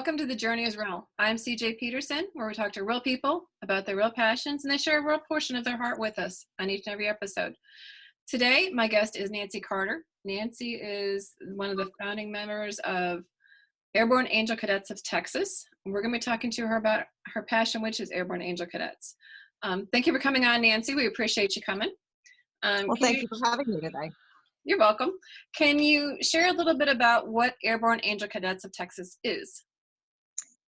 Welcome to The Journey is Real. I'm CJ Peterson, where we talk to real people about their real passions, and they share a real portion of their heart with us on each and every episode. Today, my guest is Nancy Carter. Nancy is one of the founding members of Airborne Angel Cadets of Texas. We're going to be talking to her about her passion, which is Airborne Angel Cadets. Thank you for coming on, Nancy. We appreciate you coming. Well, thank you for having me today. You're welcome. Can you share a little bit about what Airborne Angel Cadets of Texas is?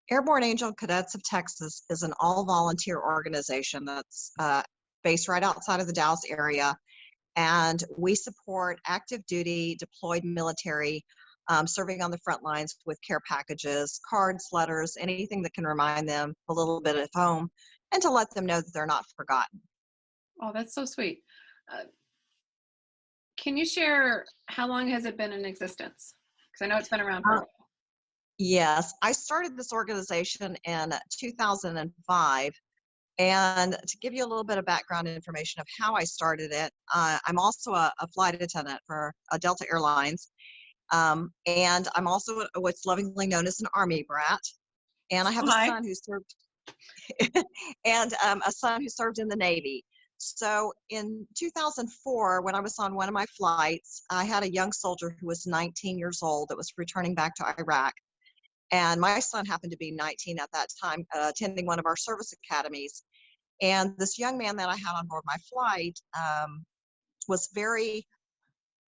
Airborne Angel Cadets of Texas is an all-volunteer organization that's based right outside of the Dallas area, and we support active duty deployed military serving on the front lines with care packages, cards, letters, anything that can remind them a little bit of home and to let them know that they're not forgotten. Oh, that's so sweet. Can you share how long has it been in existence? Because I know it's been around for a while. Yes, I started this organization in 2005. And to give you a little bit of background information of how I started it, I'm also a flight attendant for Delta Airlines. And I'm also what's lovingly known as an Army brat. And I have a son who served and a son who served in the Navy. So in 2004, when I was on one of my flights, I had a young soldier who was 19 years old that was returning back to Iraq. And my son happened to be 19 at that time, attending one of our service academies. And this young man that I had on board my flight was very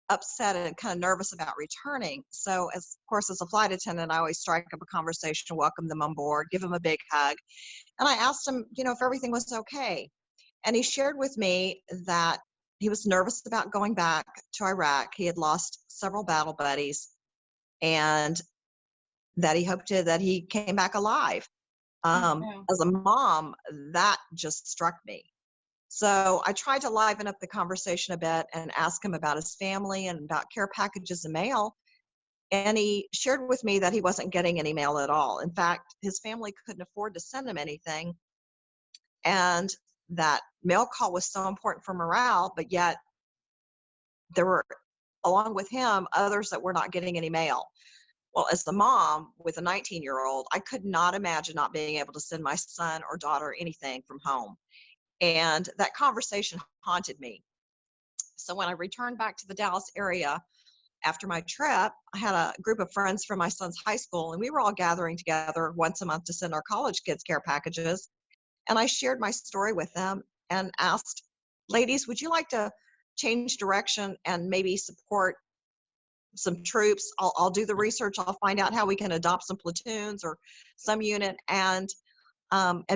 upset and kind of nervous about returning. So, of course, as a flight attendant, I always strike up a conversation, welcome them on board, give them a big hug. And I asked him, if everything was okay. And he shared with me that he was nervous about going back to Iraq. He had lost several battle buddies, and that he hoped that he came back alive. As a mom, that just struck me. So I tried to liven up the conversation a bit and ask him about his family and about care packages and mail. And he shared with me that he wasn't getting any mail at all. In fact, his family couldn't afford to send him anything. And that mail call was so important for morale, but yet there were, along with him, others that were not getting any mail. Well, as the mom with a 19-year-old, I could not imagine not being able to send my son or daughter anything from home. And that conversation haunted me. So when I returned back to the Dallas area after my trip, I had a group of friends from my son's high school, and we were all gathering together once a month to send our college kids care packages. And I shared my story with them and asked, ladies, would you like to change direction and maybe support some troops? I'll do the research. I'll find out how we can adopt some platoons or some unit and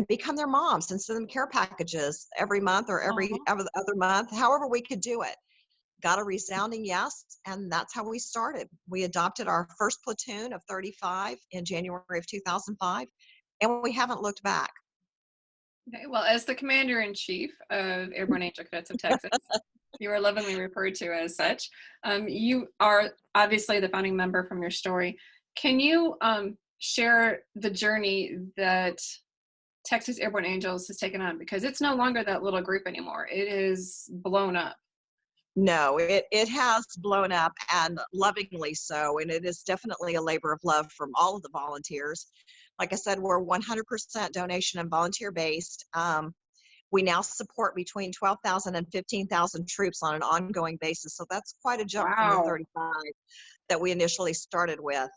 become their moms and send them care packages every month or every other month, however we could do it. Got a resounding yes, and that's how we started. We adopted our first platoon of 35 in January of 2005, and we haven't looked back. Okay, well, as the Commander-in-Chief of Airborne Angel Cadets of Texas, you are lovingly referred to as such. You are obviously the founding member from your story. Can you share the journey that Texas Airborne Angels has taken on? Because it's no longer that little group anymore. It is blown up. No, it has blown up, and lovingly so. And it is definitely a labor of love from all of the volunteers. Like I said, we're 100% donation and volunteer based. We now support between 12,000 and 15,000 troops on an ongoing basis. So that's quite a jump from the 35 that we initially started with.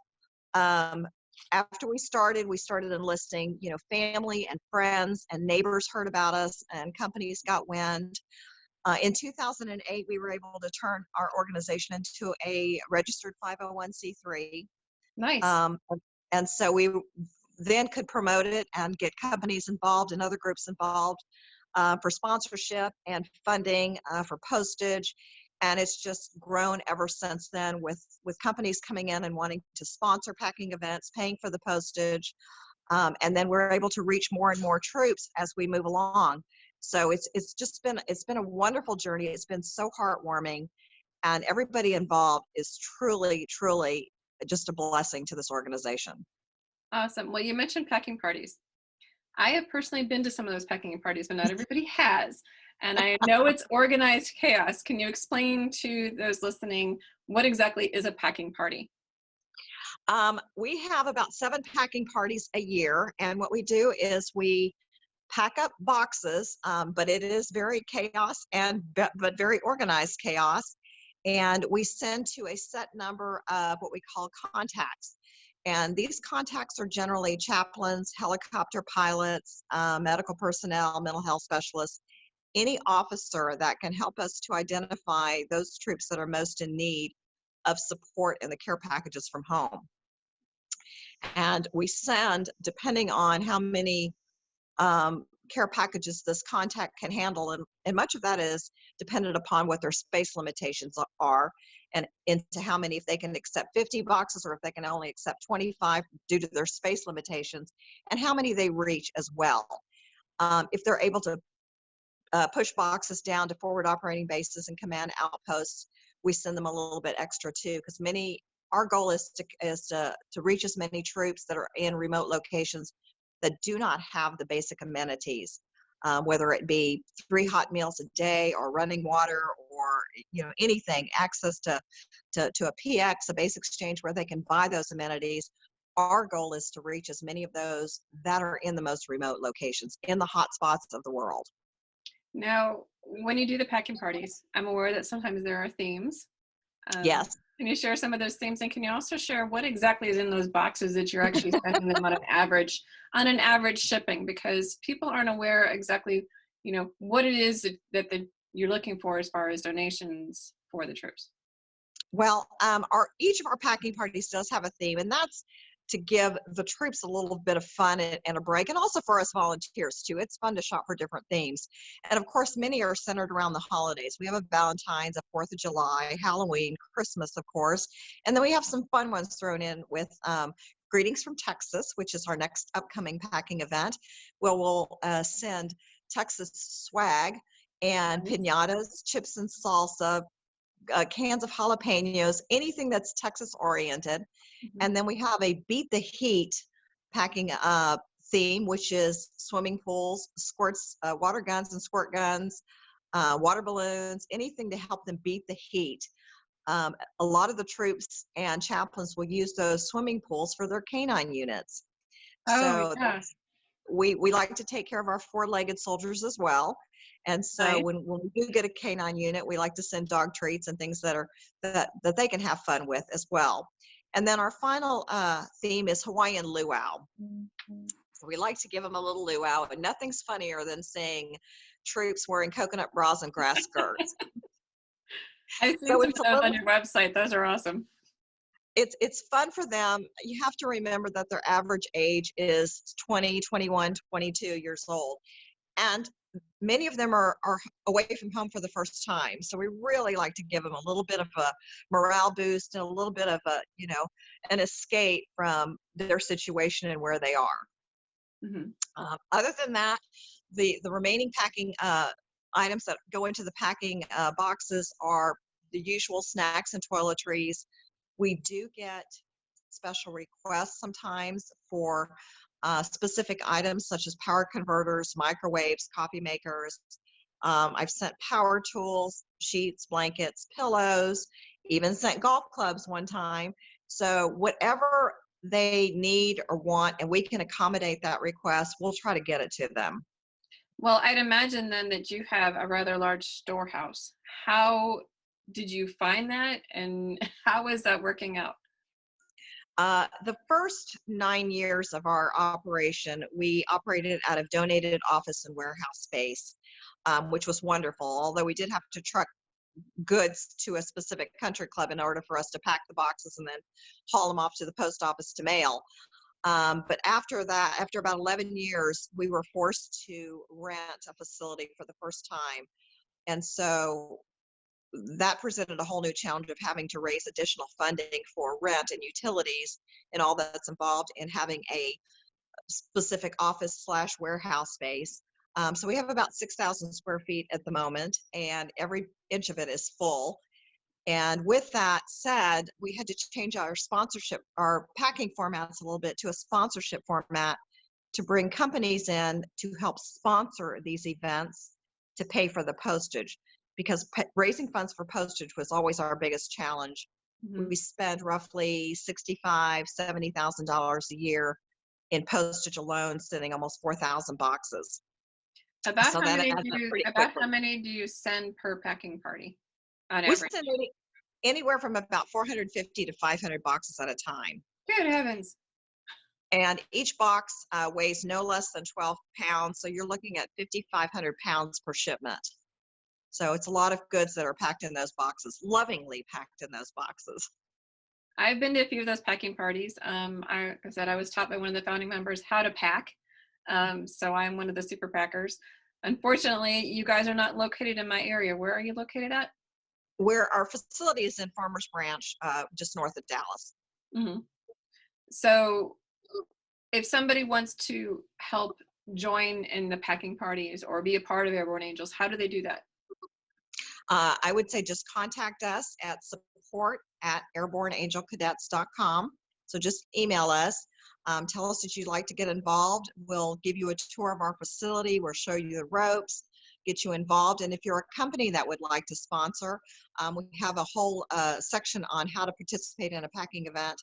After we started enlisting, family and friends and neighbors heard about us, and companies got wind. In 2008, we were able to turn our organization into a registered 501c3. Nice. And so we then could promote it and get companies involved and other groups involved for sponsorship and funding for postage. And it's just grown ever since then with companies coming in and wanting to sponsor packing events, paying for the postage. And then we're able to reach more and more troops as we move along. So it's been a wonderful journey. It's been so heartwarming, and everybody involved is truly, truly just a blessing to this organization. Awesome. Well, you mentioned packing parties. I have personally been to some of those packing parties, but not everybody has. And I know it's organized chaos. Can you explain to those listening what exactly is a packing party? We have about 7 packing parties a year, and what we do is we pack up boxes, but it is very chaos and but very organized chaos. And we send to a set number of what we call contacts. And these contacts are generally chaplains, helicopter pilots, medical personnel, mental health specialists, any officer that can help us to identify those troops that are most in need of support in the care packages from home. And we send, depending on how many care packages this contact can handle, and much of that is dependent upon what their space limitations are, and into how many, if they can accept 50 boxes or if they can only accept 25 due to their space limitations, and how many they reach as well. If they're able to push boxes down to forward operating bases and command outposts, we send them a little bit extra too, because our goal is to reach as many troops that are in remote locations that do not have the basic amenities, whether it be 3 hot meals a day or running water or anything, access to a PX, a base exchange where they can buy those amenities. Our goal is to reach as many of those that are in the most remote locations, in the hot spots of the world. Now, when you do the packing parties, I'm aware that sometimes there are themes. Yes. Can you share some of those themes, and can you also share what exactly is in those boxes that you're actually sending them on an average shipping? Because people aren't aware exactly, what it is that you're looking for as far as donations for the troops. Well, each of our packing parties does have a theme, and that's to give the troops a little bit of fun and a break, and also for us volunteers too. It's fun to shop for different themes. And of course, many are centered around the holidays. We have a Valentine's, a 4th of July, Halloween, Christmas, of course. And then we have some fun ones thrown in with Greetings from Texas, which is our next upcoming packing event, where we'll send Texas swag and piñatas, chips and salsa, cans of jalapenos, anything that's Texas oriented. And then we have a Beat the Heat packing theme, which is swimming pools, squirts, water guns and squirt guns, water balloons, anything to help them beat the heat. A lot of the troops and chaplains will use those swimming pools for their canine units. So we like to take care of our 4-legged soldiers as well. And so when we do get a canine unit, we like to send dog treats and things that they can have fun with as well. And then our final theme is Hawaiian luau. So we like to give them a little luau, and nothing's funnier than seeing troops wearing coconut bras and grass skirts. I've seen some of those on your website. Those are awesome. It's fun for them. You have to remember that their average age is 20, 21, 22 years old. And many of them are away from home for the first time. So we really like to give them a little bit of a morale boost and a little bit of an escape from their situation and where they are. Other than that, the remaining packing items that go into the packing boxes are the usual snacks and toiletries. We do get special requests sometimes for specific items such as power converters, microwaves, coffee makers. I've sent power tools, sheets, blankets, pillows, even sent golf clubs one time. So whatever they need or want, and we can accommodate that request, we'll try to get it to them. Well, I'd imagine then that you have a rather large storehouse. How did you find that, and how is that working out? The first 9 years of our operation, we operated out of donated office and warehouse space, which was wonderful, although we did have to truck goods to a specific country club in order for us to pack the boxes and then haul them off to the post office to mail. But after that, after about 11 years, we were forced to rent a facility for the first time. And so that presented a whole new challenge of having to raise additional funding for rent and utilities and all that's involved in having a specific office / warehouse space. So we have about 6,000 square feet at the moment, and every inch of it is full. And with that said, we had to change our packing formats a little bit to a sponsorship format to bring companies in to help sponsor these events to pay for the postage, because raising funds for postage was always our biggest challenge Mhm. We spend roughly $70,000 a year in postage alone, sending almost 4,000 boxes. About So how that many adds do up you pretty about how quickly. many do you send per packing party on We average? send anywhere from about 450 to 500 boxes at a time. Good heavens. And each box weighs no less than 12 pounds. So you're looking at 5,500 pounds per shipment. So it's a lot of goods that are packed in those boxes, lovingly packed in those boxes. I've been to a few of those packing parties. I said I was taught by one of the founding members how to pack. So I'm one of the super packers. Unfortunately, you guys are not located in my area. Where are you located at? Where our facility is in Farmers Branch, just north of Dallas. Hmm. So if somebody wants to help join in the packing parties or be a part of Airborne Angels, how do they do that? I would say just contact us at support@airborneangelcadets.com. So just email us. Tell us that you'd like to get involved. We'll give you a tour of our facility. We'll show you the ropes, get you involved. And if you're a company that would like to sponsor, we have a whole section on how to participate in a packing event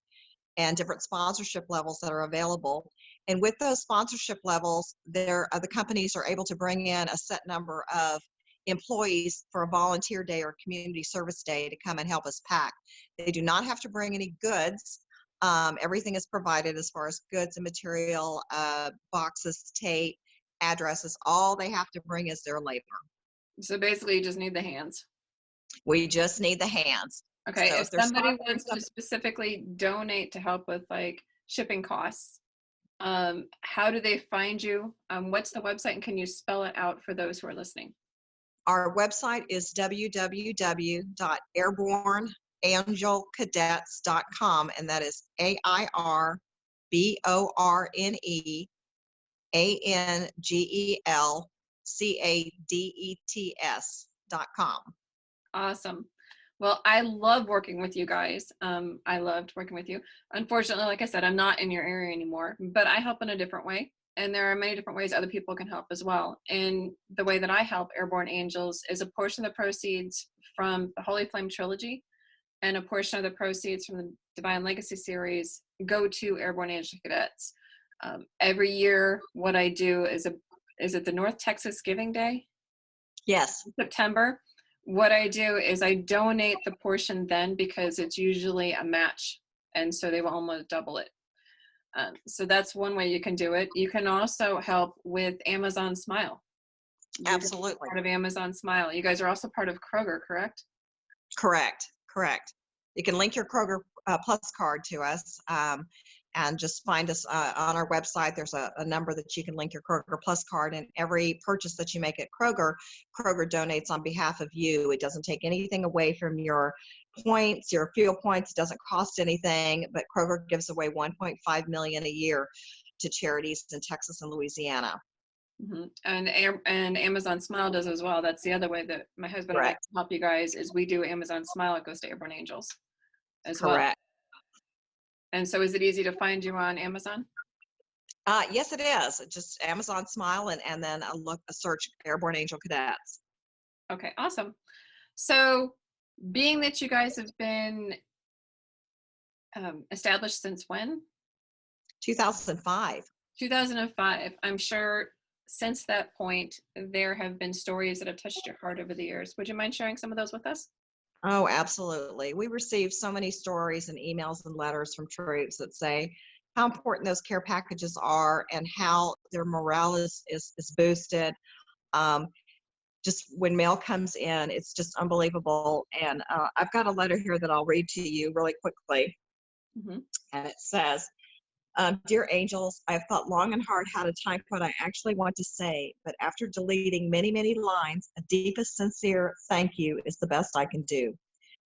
and different sponsorship levels that are available. And with those sponsorship levels, the companies are able to bring in a set number of employees for a volunteer day or community service day to come and help us pack. They do not have to bring any goods. Everything is provided as far as goods and material, boxes, tape, addresses. All they have to bring is their labor. So basically, you just need the hands. We just need the hands. Okay, So if if they're somebody sponsoring wants to specifically donate to help with like shipping costs, how do they find you? What's the website, and can you spell it out for those who are listening? our website is www.airborneangelcadets.com, and that is AirborneAngelCadets.com. Awesome. Well, I love working with you guys. I loved working with you. Unfortunately, like I said, I'm not in your area anymore, but I help in a different way. And there are many different ways other people can help as well. And the way that I help Airborne Angels is a portion of the proceeds from the Holy Flame trilogy and a portion of the proceeds from the Divine Legacy series go to Airborne Angel Cadets. Every year, what I do is it the North Texas Giving Day? Yes. September. What I do is I donate the portion then because it's usually a match, and so they will almost double it. So that's one way you can do it. You can also help with Amazon Smile. Absolutely. Part of Amazon Smile. You guys are also part of Kroger, correct? Correct. You can link your Kroger Plus card to us, and just find us on our website. There's a number that you can link your Kroger Plus card, and every purchase that you make at Kroger donates on behalf of you. It doesn't take anything away from your points, your fuel points. It doesn't cost anything, but Kroger gives away $1.5 million a year to charities in Texas and Louisiana. Mm-hmm. And Amazon Smile does as well. That's the other way that my husband and I Correct. can help you guys is we do Amazon Smile. It goes to Airborne Angels as well. Correct. And so is it easy to find you on Amazon? Yes, it is. Just Amazon Smile and then a search Airborne Angel Cadets. Okay, awesome. So being that you guys have been established since when? 2005. 2005. I'm sure since that point, there have been stories that have touched your heart over the years. Would you mind sharing some of those with us? Oh, absolutely. We receive so many stories and emails and letters from troops that say how important those care packages are and how their morale is boosted. Just when mail comes in, it's just unbelievable. And I've got a letter here that I'll read to you really quickly. Mm-hmm. And it says, Dear Angels, I have thought long and hard how to type what I actually want to say, but after deleting many, many lines, a deepest, sincere thank you is the best I can do.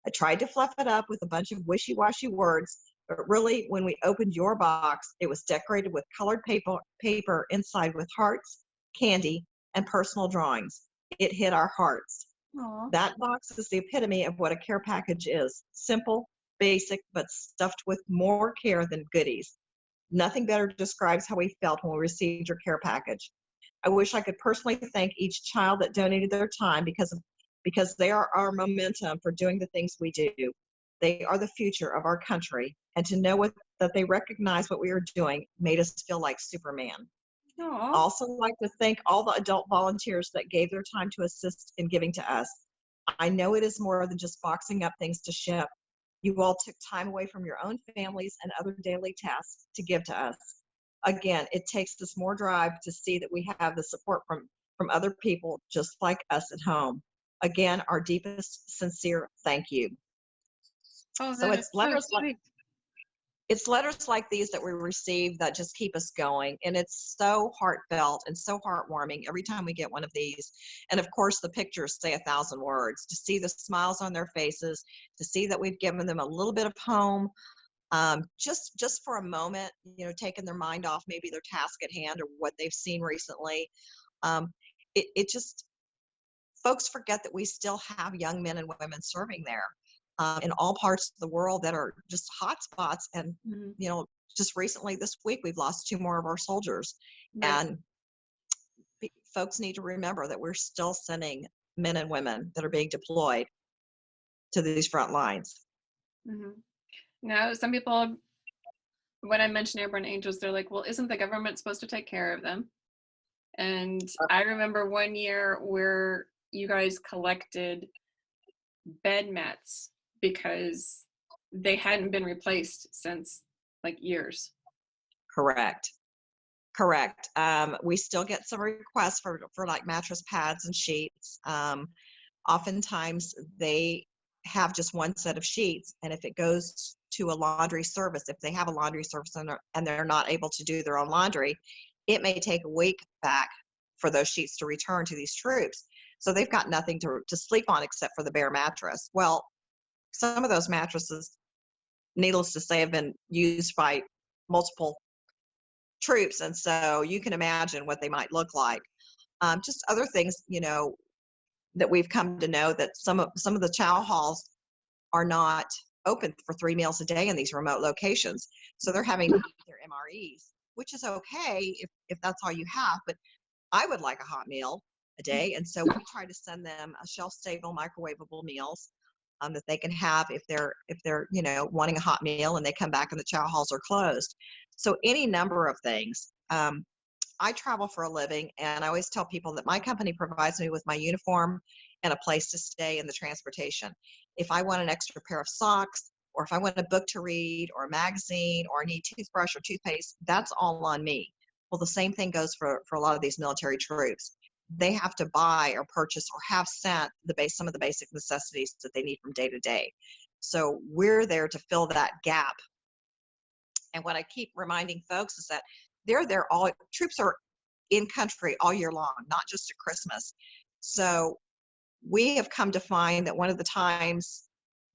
I tried to fluff it up with a bunch of wishy-washy words, but really, when we opened your box, it was decorated with colored paper inside with hearts, candy, and personal drawings. It hit our hearts. Aww. That box is the epitome of what a care package is. Simple, basic, but stuffed with more care than goodies. Nothing better describes how we felt when we received your care package. I wish I could personally thank each child that donated their time because they are our momentum for doing the things we do. They are the future of our country, and to know that they recognize what we are doing made us feel like Superman. I Oh, also like to thank all the adult volunteers that gave their time to assist in giving to us. I know it is more than just boxing up things to ship. You all took time away from your own families and other daily tasks to give to us. Again, it takes us more drive to see that we have the support from other people just like us at home. Again, our deepest sincere thank you. oh, So that is so sweet. it's letters like these that we receive that just keep us going, and it's so heartfelt and so heartwarming every time we get one of these. And of course the pictures say 1,000 words. To see the smiles on their faces, to see that we've given them a little bit of home, just for a moment, taking their mind off maybe their task at hand or what they've seen recently. um, it just, folks forget that we still have young men and women serving there, in all parts of the world that are just hot spots. And, Mhm. just recently this week, we've lost 2 more of our soldiers. Right. And folks need to remember that we're still sending men and women that are being deployed to these front lines. Hmm. Now, some people, when I mention Airborne Angels, they're like, well, isn't the government supposed to take care of them? And I remember one year where you guys collected bed mats because they hadn't been replaced since like years. Correct. Correct. We still get some requests for like mattress pads and sheets. Oftentimes they have just one set of sheets, and if it goes to a laundry service, if they have a laundry service and they're not able to do their own laundry, it may take a week back for those sheets to return to these troops. So they've got nothing to sleep on except for the bare mattress. Well, some of those mattresses, needless to say, have been used by multiple troops, and so you can imagine what they might look like. Just other things, that we've come to know, that some of the chow halls are not open for 3 meals a day in these remote locations, so they're having to eat their MREs, which is okay if that's all you have. But I would like a hot meal a day, and so we try to send them a shelf-stable, microwavable meals, that they can have if they're wanting a hot meal and they come back and the chow halls are closed. So any number of things. I travel for a living, and I always tell people that my company provides me with my uniform and a place to stay in the transportation. If I want an extra pair of socks, or if I want a book to read, or a magazine, or I need toothbrush or toothpaste, that's all on me. Well, the same thing goes for a lot of these military troops. They have to buy or purchase or have sent some of the basic necessities that they need from day to day. So we're there to fill that gap. And what I keep reminding folks is that troops are in country all year long, not just at Christmas. So we have come to find that one of the times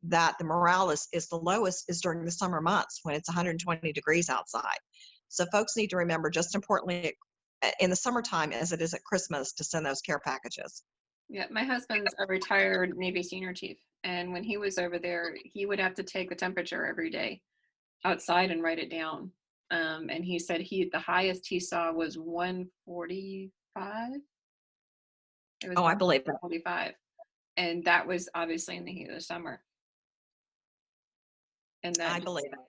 that the morale is the lowest is during the summer months when it's 120 degrees outside. So folks need to remember, just importantly, in the summertime as it is at Christmas, to send those care packages. Yeah, my husband's a retired Navy senior chief, and when he was over there, he would have to take the temperature every day outside and write it down. And he said the highest he saw was 145. It was Oh, I believe it. 145, and that was obviously in the heat of the summer. And that I just, believe it.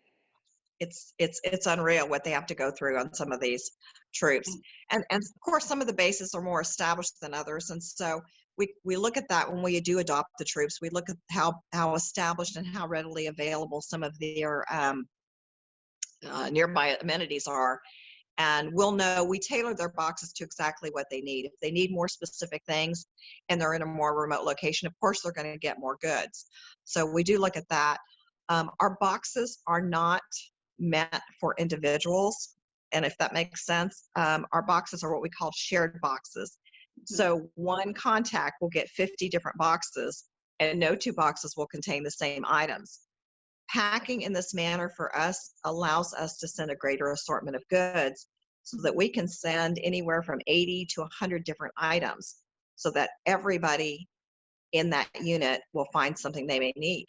It's unreal what they have to go through on some of these troops. And of course some of the bases are more established than others, and so we look at that when we do adopt the troops. We look at how established and how readily available some of their nearby amenities are, and we'll know, we tailor their boxes to exactly what they need. If they need more specific things and they're in a more remote location, of course they're going to get more goods. So we do look at that. Our boxes are not meant for individuals, and if that makes sense, our boxes are what we call shared boxes. So one contact will get 50 different boxes, and no 2 boxes will contain the same items. Packing in this manner for us allows us to send a greater assortment of goods, so that we can send anywhere from 80 to 100 different items, so that everybody in that unit will find something they may need.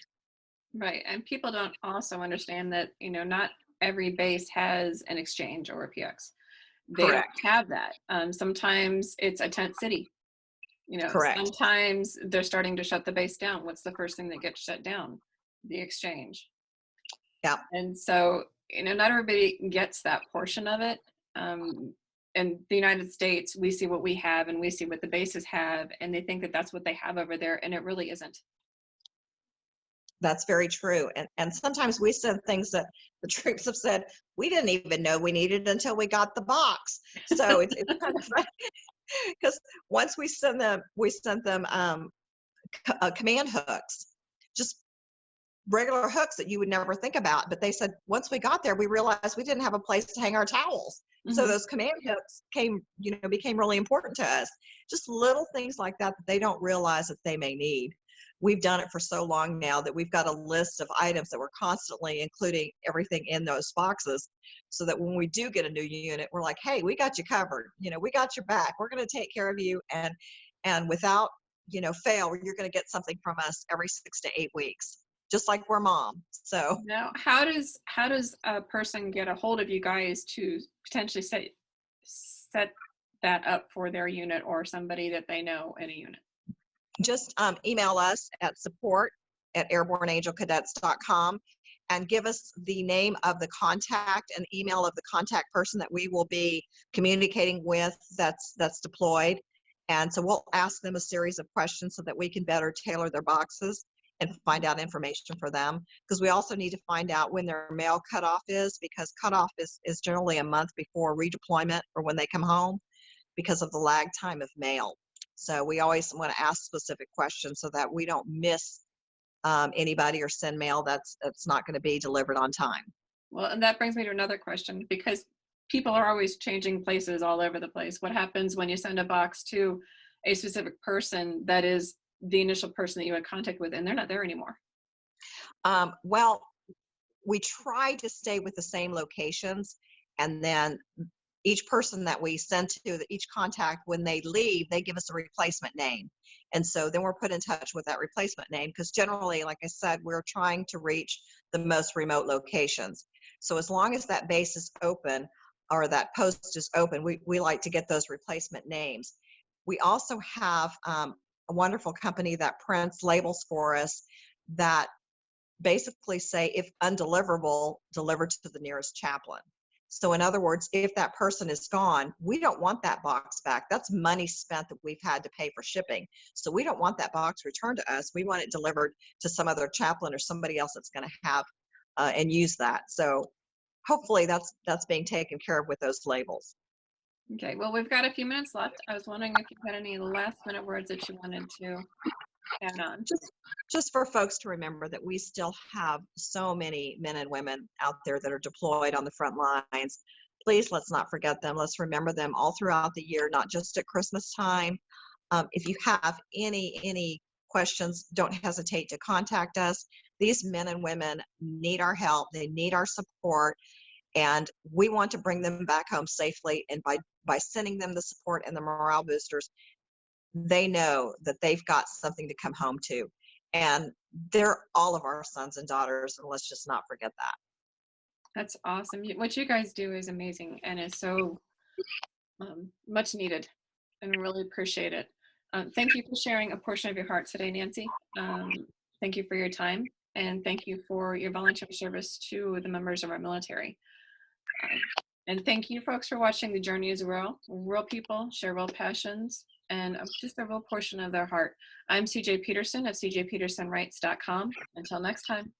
right. And people don't also understand that, not every base has an exchange or a PX. They don't Correct. have that. Sometimes it's a tent city. Correct. Sometimes they're starting to shut the base down. What's the first thing that gets shut down? the exchange. Yeah. And so, not everybody gets that portion of it. In the United States, we see what we have and we see what the bases have, and they think that that's what they have over there, and it really isn't. That's very true. And sometimes we send things that the troops have said we didn't even know we needed until we got the box. So it's kind of funny because once we sent them command hooks, just regular hooks that you would never think about. But they said once we got there, we realized we didn't have a place to hang our towels. So Mm-hmm. those command hooks became really important to us. Just little things like that that they don't realize that they may need. We've done it for so long now that we've got a list of items that we're constantly including everything in those boxes so that when we do get a new unit, we're like, hey, we got you covered. We got your back. We're going to take care of you. And without, fail, you're going to get something from us every 6 to 8 weeks, just like we're mom. So Now, how does a person get a hold of you guys to potentially set that up for their unit or somebody that they know in a unit? just email us at support@airborneangelcadets.com and give us the name of the contact and email of the contact person that we will be communicating with that's deployed. And so we'll ask them a series of questions so that we can better tailor their boxes and find out information for them, because we also need to find out when their mail cutoff is, because cutoff is generally a month before redeployment or when they come home because of the lag time of mail. So we always want to ask specific questions so that we don't miss anybody or send mail that's not going to be delivered on time. Well, and that brings me to another question, because people are always changing places all over the place. What happens when you send a box to a specific person that is the initial person that you had contact with and they're not there anymore? Well, we try to stay with the same locations, and then each person that we send to, each contact, when they leave, they give us a replacement name. And so then we're put in touch with that replacement name, because generally, like I said, we're trying to reach the most remote locations. So as long as that base is open or that post is open, we like to get those replacement names. We also have a wonderful company that prints labels for us that basically say, if undeliverable, delivered to the nearest chaplain. So in other words, if that person is gone, we don't want that box back. That's money spent that we've had to pay for shipping. So we don't want that box returned to us. We want it delivered to some other chaplain or somebody else that's going to have and use that. So hopefully that's being taken care of with those labels. Okay, well, we've got a few minutes left. I was wondering if you had any last minute words that you wanted to add on. Just for folks to remember that we still have so many men and women out there that are deployed on the front lines. Please, let's not forget them. Let's remember them all throughout the year, not just at Christmas time. If you have any questions, don't hesitate to contact us. These men and women need our help. They need our support, and we want to bring them back home safely. And by sending them the support and the morale boosters, they know that they've got something to come home to. And they're all of our sons and daughters, and let's just not forget that. That's awesome. What you guys do is amazing and is so much needed, and really appreciate it. Thank you for sharing a portion of your heart today, Nancy. Thank you for your time, and thank you for your volunteer service to the members of our military. And thank you, folks, for watching. The journey is real. Real people share real passions and just a real portion of their heart. I'm CJ Peterson of cjpetersonwrites.com. Until next time.